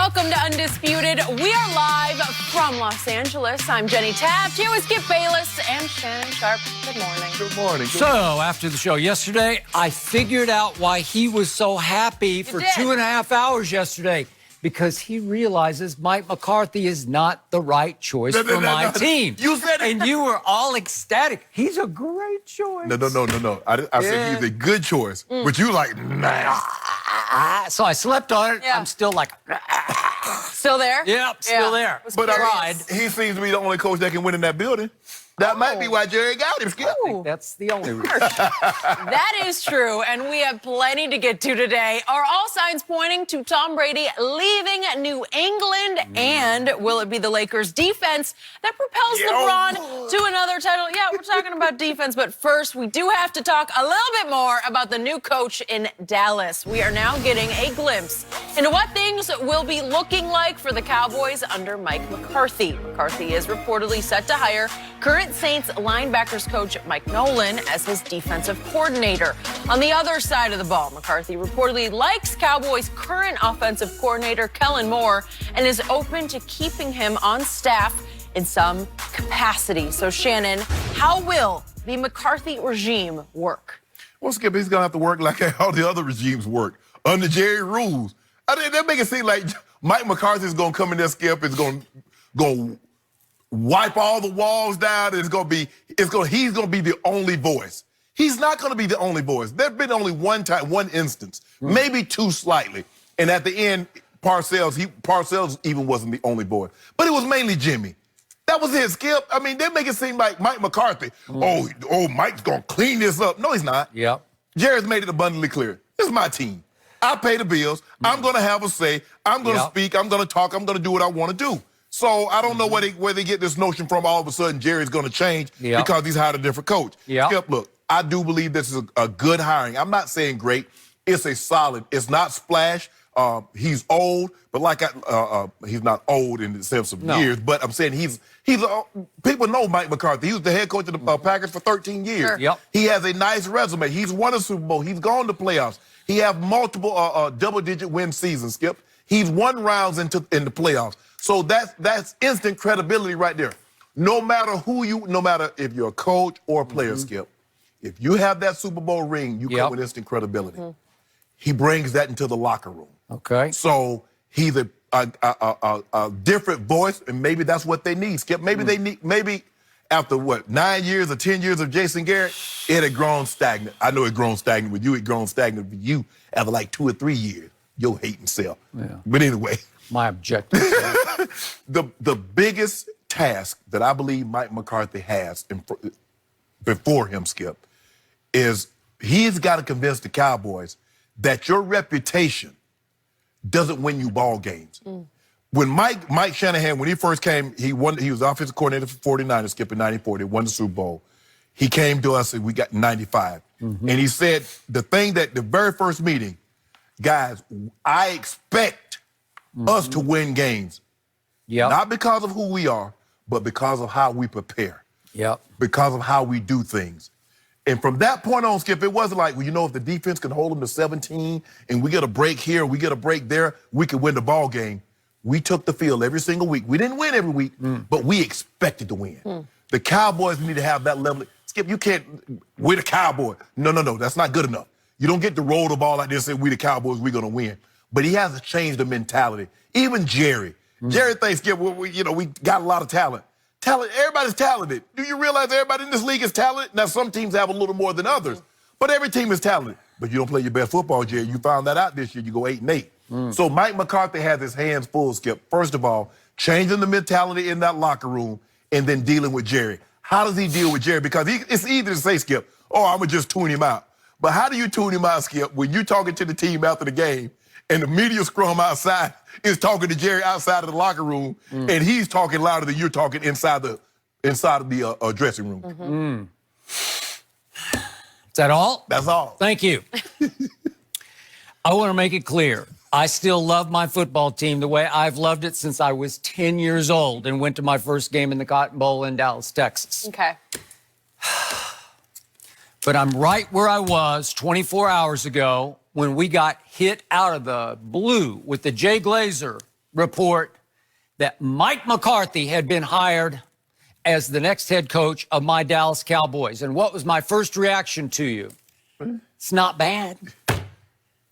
Welcome to Undisputed. We are live from Los Angeles. I'm Jenny Taft, here with Skip Bayless and Shannon Sharp. Good morning. Good morning. So, after the show yesterday, I figured out why he was so happy for 2.5 hours yesterday. Because he realizes Mike McCarthy is not the right choice for my team. You said it. And you were all ecstatic. He's a great choice. No. I said he's a good choice. But you like, nah. So I slept on it. Yeah. I'm still like, Still there? yep, still there. But curious. he seems to be the only coach that can win in that building. That might be why Jerry got him, Skip. I think that's the only reason. That is true, and we have plenty to get to today. Are all signs pointing to Tom Brady leaving New England? And will it be the Lakers' defense that propels LeBron to another title? Yeah, we're talking about defense, but first, we do have to talk a little bit more about the new coach in Dallas. We are now getting a glimpse into what things will be looking like for the Cowboys under Mike McCarthy. McCarthy is reportedly set to hire current Saints linebackers coach Mike Nolan as his defensive coordinator. On the other side of the ball, McCarthy reportedly likes Cowboys' current offensive coordinator Kellen Moore and is open to keeping him on staff in some capacity. So, Shannon, how will the McCarthy regime work? Well, Skip, he's going to have to work like all the other regimes work, under Jerry rules. I mean, that make it seem like Mike McCarthy is going to come in there, Skip, is going to wipe all the walls down. He's going to be the only voice. He's not going to be the only voice. There's been only one instance, maybe two slightly. And at the end, Parcells even wasn't the only voice. But it was mainly Jimmy. That was it, Skip. I mean, they make it seem like Mike McCarthy, Mike's going to clean this up. No, he's not. Yep. Jerry's made it abundantly clear. This is my team. I pay the bills. I'm going to have a say. I'm going to speak. I'm going to talk. I'm going to do what I want to do. So I don't know where they get this notion from all of a sudden Jerry's going to change because he's hired a different coach. Skip, look, I do believe this is a good hiring. I'm not saying great. It's a solid. It's not splash. He's old, but he's not old in the sense of years. But I'm saying people know Mike McCarthy. He was the head coach of the Packers for 13 years. Sure. Yep. He has a nice resume. He's won a Super Bowl. He's gone to playoffs. He has multiple double-digit win seasons, Skip. He's won rounds in the playoffs. So that's instant credibility right there. No matter if you're a coach or a player, Skip, if you have that Super Bowl ring, you come with instant credibility. He brings that into the locker room. Okay. So he's a different voice, and maybe that's what they need, Skip. Maybe after 9 years or 10 years of Jason Garrett, it had grown stagnant. I know it grown stagnant with you. It grown stagnant with you after like 2 or 3 years. You'll hate himself. Yeah. But anyway. My objective. The biggest task that I believe Mike McCarthy has before him, Skip, is he's got to convince the Cowboys that your reputation doesn't win you ball games. When Mike Shanahan, when he first came, he was offensive coordinator for 49ers, Skip, in 94. They won the Super Bowl. He came to us and we got 95. And he said the very first meeting, guys, I expect us to win games. Not because of who we are, but because of how we prepare. Because of how we do things. And from that point on, Skip, it wasn't like, well, if the defense can hold them to 17 and we get a break here, we get a break there, we could win the ball game. We took the field every single week. We didn't win every week, but we expected to win. The Cowboys need to have that level. Skip, you can't, we're the Cowboys. No, that's not good enough. You don't get to roll the ball like this and say, we the Cowboys, we're going to win. But he has to change the mentality. Even Jerry. Jerry thinks, Skip, we got a lot of talent. Everybody's talented. Do you realize everybody in this league is talented? Now, some teams have a little more than others, but every team is talented. But you don't play your best football, Jerry. You found that out this year. You go 8-8. So Mike McCarthy has his hands full, Skip. First of all, changing the mentality in that locker room and then dealing with Jerry. How does he deal with Jerry? Because it's easy to say, Skip, I'm going to just tune him out. But how do you tune him out, Skip, when you're talking to the team after the game and the media scrum outside is talking to Jerry outside of the locker room, and he's talking louder than you're talking inside of the dressing room? Is that all? That's all. Thank you. I want to make it clear. I still love my football team the way I've loved it since I was 10 years old and went to my first game in the Cotton Bowl in Dallas, Texas. Okay. But I'm right where I was 24 hours ago when we got hit out of the blue with the Jay Glazer report that Mike McCarthy had been hired as the next head coach of my Dallas Cowboys. And what was my first reaction to you? It's not bad.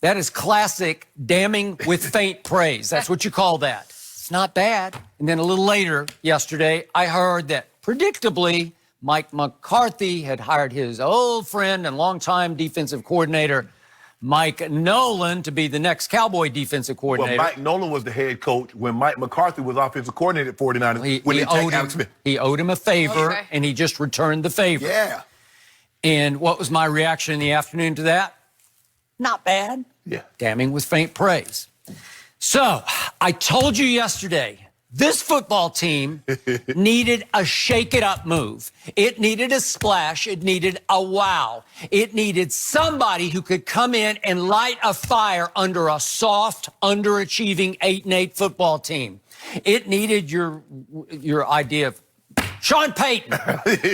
That is classic damning with faint praise. That's what you call that. It's not bad. And then a little later yesterday, I heard that predictably, Mike McCarthy had hired his old friend and longtime defensive coordinator, Mike Nolan, to be the next Cowboy defensive coordinator. Well, Mike Nolan was the head coach when Mike McCarthy was offensive coordinator at 49ers. He owed him a favor, and he just returned the favor. Yeah. And what was my reaction in the afternoon to that? Not bad. Yeah. Damning with faint praise. So, I told you yesterday, this football team needed a shake-it-up move. It needed a splash. It needed a wow. It needed somebody who could come in and light a fire under a soft, underachieving 8-8 football team. It needed your idea of Sean Payton.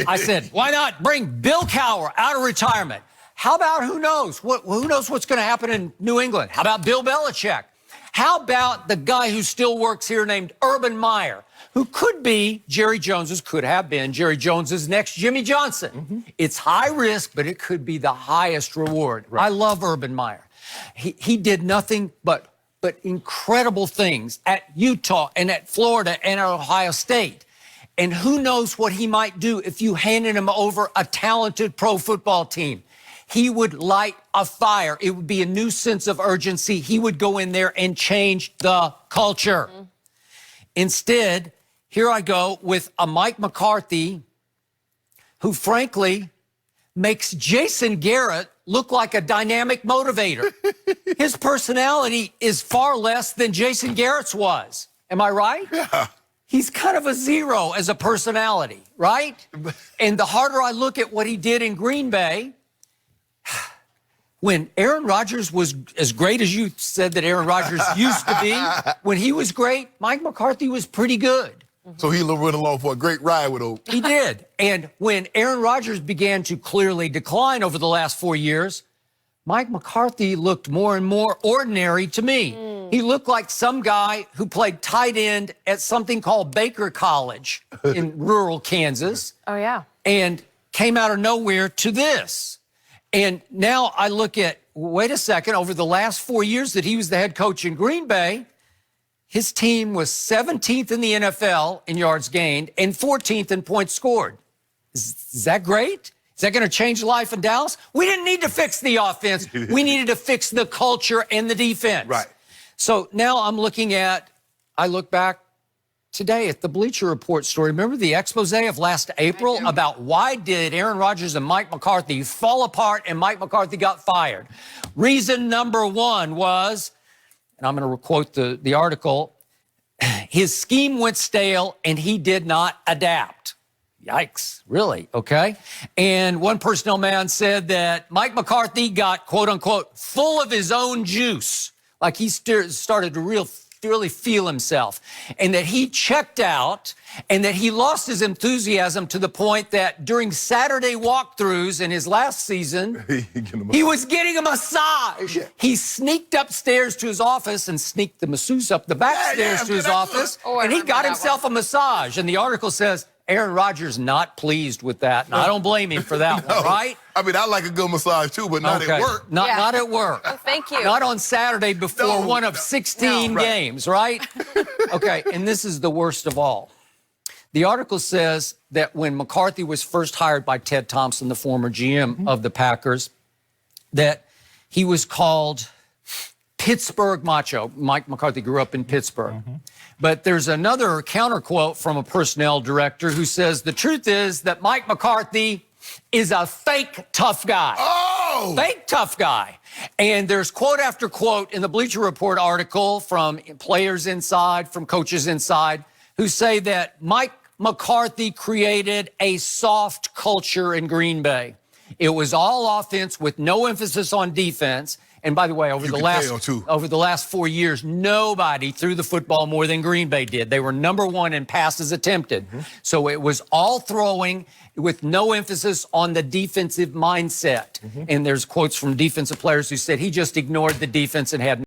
I said, why not bring Bill Cowher out of retirement? How about who knows? Who knows what's going to happen in New England? How about Bill Belichick? How about the guy who still works here named Urban Meyer, who could be could have been Jerry Jones's next Jimmy Johnson? Mm-hmm. It's high risk, but it could be the highest reward. Right. I love Urban Meyer. He did nothing but incredible things at Utah and at Florida and at Ohio State. And who knows what he might do if you handed him over a talented pro football team. He would light a fire. It would be a new sense of urgency. He would go in there and change the culture. Mm-hmm. Instead, here I go with a Mike McCarthy who, frankly, makes Jason Garrett look like a dynamic motivator. His personality is far less than Jason Garrett's was. Am I right? Yeah. He's kind of a zero as a personality, right? And the harder I look at what he did in Green Bay, when Aaron Rodgers was as great as you said that Aaron Rodgers used to be, when he was great, Mike McCarthy was pretty good. So he went along for a great ride with him. He did. And when Aaron Rodgers began to clearly decline over the last 4 years, Mike McCarthy looked more and more ordinary to me. He looked like some guy who played tight end at something called Baker College in rural Kansas. Oh, yeah. And came out of nowhere to this. And now I look at, wait a second, over the last 4 years that he was the head coach in Green Bay, his team was 17th in the NFL in yards gained and 14th in points scored. Is that great? Is that going to change life in Dallas? We didn't need to fix the offense. We needed to fix the culture and the defense. Right. So now I look back today at the Bleacher Report story. Remember the expose of last April about why did Aaron Rodgers and Mike McCarthy fall apart and Mike McCarthy got fired? Reason number one was, and I'm going to quote the article, his scheme went stale and he did not adapt. Yikes, really? Okay. And one personnel man said that Mike McCarthy got, quote unquote, full of his own juice, like he started to really feel himself, and that he checked out and that he lost his enthusiasm to the point that during Saturday walkthroughs in his last season, he was getting a massage. Yeah. He sneaked upstairs to his office and sneaked the masseuse up the back stairs to his office, and he got himself a massage. And the article says, Aaron Rodgers not pleased with that. And I don't blame him for that one, right? I mean, I like a good massage too, but not at work. Not at work. Oh, thank you. Not on Saturday before one of 16 games, right? Okay, and this is the worst of all. The article says that when McCarthy was first hired by Ted Thompson, the former GM of the Packers, that he was called Pittsburgh Macho. Mike McCarthy grew up in Pittsburgh. But there's another counter quote from a personnel director who says the truth is that Mike McCarthy is a fake tough guy. Oh! Fake tough guy. And there's quote after quote in the Bleacher Report article from players inside, from coaches inside, who say that Mike McCarthy created a soft culture in Green Bay. It was all offense with no emphasis on defense. And by the way, over the last 4 years, nobody threw the football more than Green Bay did. They were number one in passes attempted. So it was all throwing with no emphasis on the defensive mindset. And there's quotes from defensive players who said he just ignored the defense and had